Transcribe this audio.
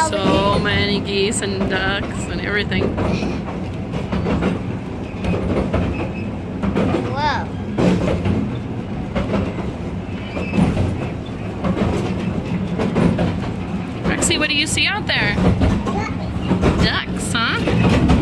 So many geese and ducks and everything. Whoa. Rexy, what do you see out there? Ducks, huh?